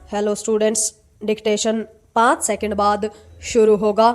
Hello students, dictation 5 second बाद शुरू होगा।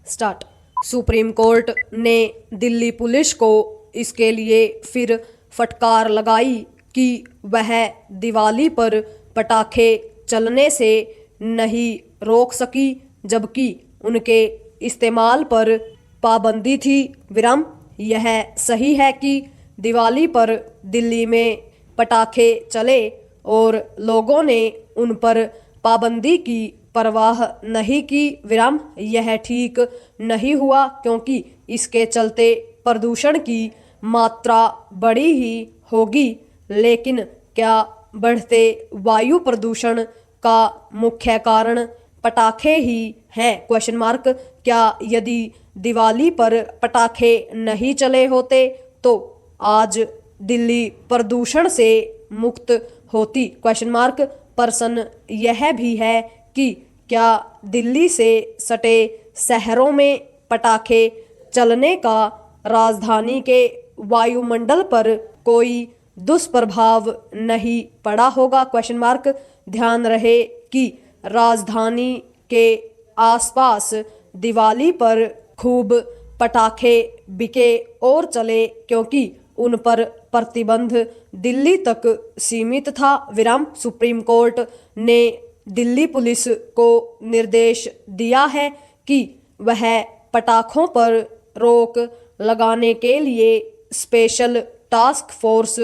स्टार्ट। सुप्रीम कोर्ट ने दिल्ली पुलिस को इसके लिए फिर फटकार लगाई कि वह दिवाली पर पटाखे चलने से नहीं रोक सकी, जबकि उनके इस्तेमाल पर पाबंदी थी। विराम। यह सही है कि दिवाली पर दिल्ली में पटाखे चले और लोगों ने उन पर पाबंदी की परवाह नहीं की। विराम। यह ठीक नहीं हुआ क्योंकि इसके चलते प्रदूषण की मात्रा बढ़ी ही होगी। लेकिन क्या बढ़ते वायु प्रदूषण का मुख्य कारण पटाखे ही हैं? Question mark. क्या यदि दिवाली पर पटाखे नहीं चले होते तो आज दिल्ली प्रदूषण से मुक्त होती? Question mark. प्रश्न यह भी है कि क्या दिल्ली से सटे शहरों में पटाखे चलने का राजधानी के वायुमंडल पर कोई दुष्प्रभाव नहीं पड़ा होगा? Question mark. ध्यान रहे कि राजधानी के आसपास दिवाली पर खूब पटाखे बिके और चले क्योंकि उन पर प्रतिबंध दिल्ली तक सीमित था। विराम। सुप्रीम कोर्ट ने दिल्ली पुलिस को निर्देश दिया है कि वह पटाखों पर रोक लगाने के लिए स्पेशल टास्क फोर्स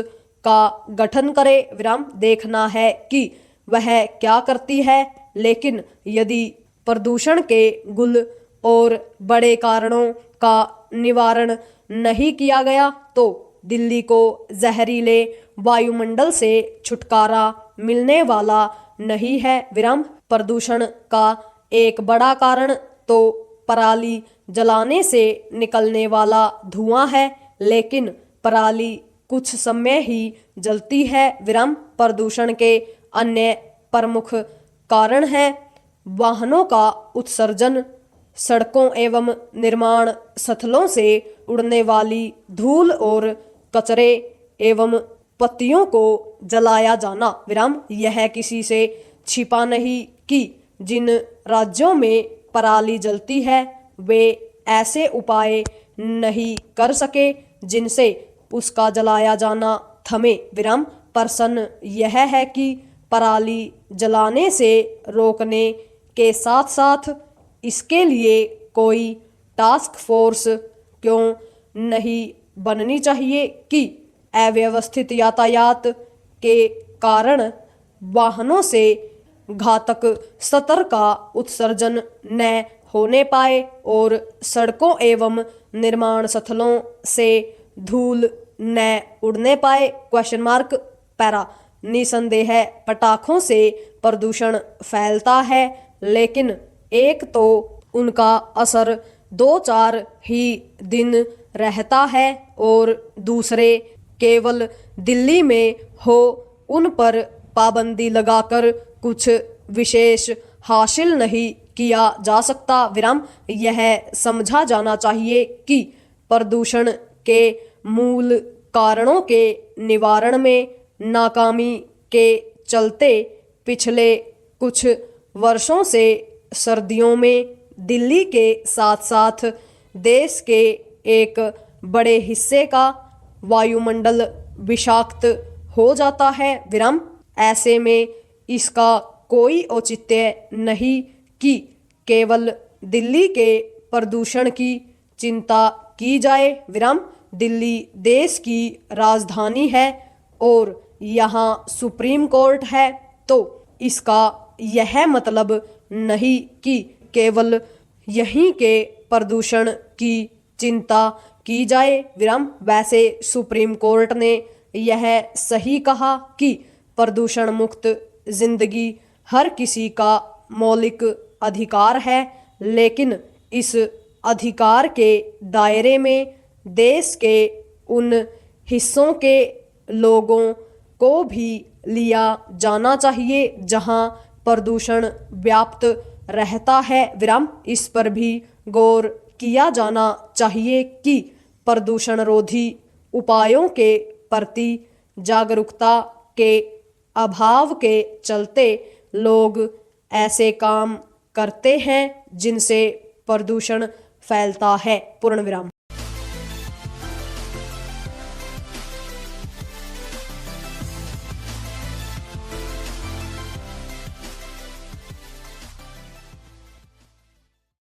का गठन करे। विराम। देखना है कि वह क्या करती है। लेकिन यदि प्रदूषण के गुल और बड़े कारणों का निवारण नहीं किया गया तो दिल्ली को जहरीले वायुमंडल से छुटकारा मिलने वाला नहीं है। विराम। प्रदूषण का एक बड़ा कारण तो पराली जलाने से निकलने वाला धुआं है, लेकिन पराली कुछ समय ही जलती है। विराम। प्रदूषण के अन्य प्रमुख कारण हैं वाहनों का उत्सर्जन, सड़कों एवं निर्माण स्थलों से उड़ने वाली धूल और कचरे एवं पत्तियों को जलाया जाना। विराम। यह किसी से छिपा नहीं कि जिन राज्यों में पराली जलती है वे ऐसे उपाय नहीं कर सके जिनसे उसका जलाया जाना थमे। विराम। प्रश्न यह है कि पराली जलाने से रोकने के साथ साथ इसके लिए कोई टास्क फोर्स क्यों नहीं बननी चाहिए कि अव्यवस्थित यातायात के कारण वाहनों से घातक स्तर का उत्सर्जन न होने पाए और सड़कों एवं निर्माण स्थलों से धूल न उड़ने पाए? Question mark. पैरा। निसंदेह पटाखों से प्रदूषण फैलता है, लेकिन एक तो उनका असर 2-4 ही दिन रहता है और दूसरे केवल दिल्ली में हो उन पर पाबंदी लगाकर कुछ विशेष हासिल नहीं किया जा सकता। विराम। यह समझा जाना चाहिए कि प्रदूषण के मूल कारणों के निवारण में नाकामी के चलते पिछले कुछ वर्षों से सर्दियों में दिल्ली के साथ साथ देश के एक बड़े हिस्से का वायुमंडल विषाक्त हो जाता है। विराम। ऐसे में इसका कोई औचित्य नहीं कि केवल दिल्ली के प्रदूषण की चिंता की जाए। विराम। दिल्ली देश की राजधानी है और यहाँ सुप्रीम कोर्ट है, तो इसका यह मतलब नहीं कि केवल यहीं के प्रदूषण की चिंता की जाए। विराम। वैसे सुप्रीम कोर्ट ने यह सही कहा कि प्रदूषण मुक्त जिंदगी हर किसी का मौलिक अधिकार है, लेकिन इस अधिकार के दायरे में देश के उन हिस्सों के लोगों को भी लिया जाना चाहिए जहां प्रदूषण व्याप्त रहता है। विराम। इस पर भी गौर किया जाना चाहिए कि प्रदूषण रोधी उपायों के प्रति जागरूकता के अभाव के चलते लोग ऐसे काम करते हैं जिनसे प्रदूषण फैलता है। पूर्ण विराम।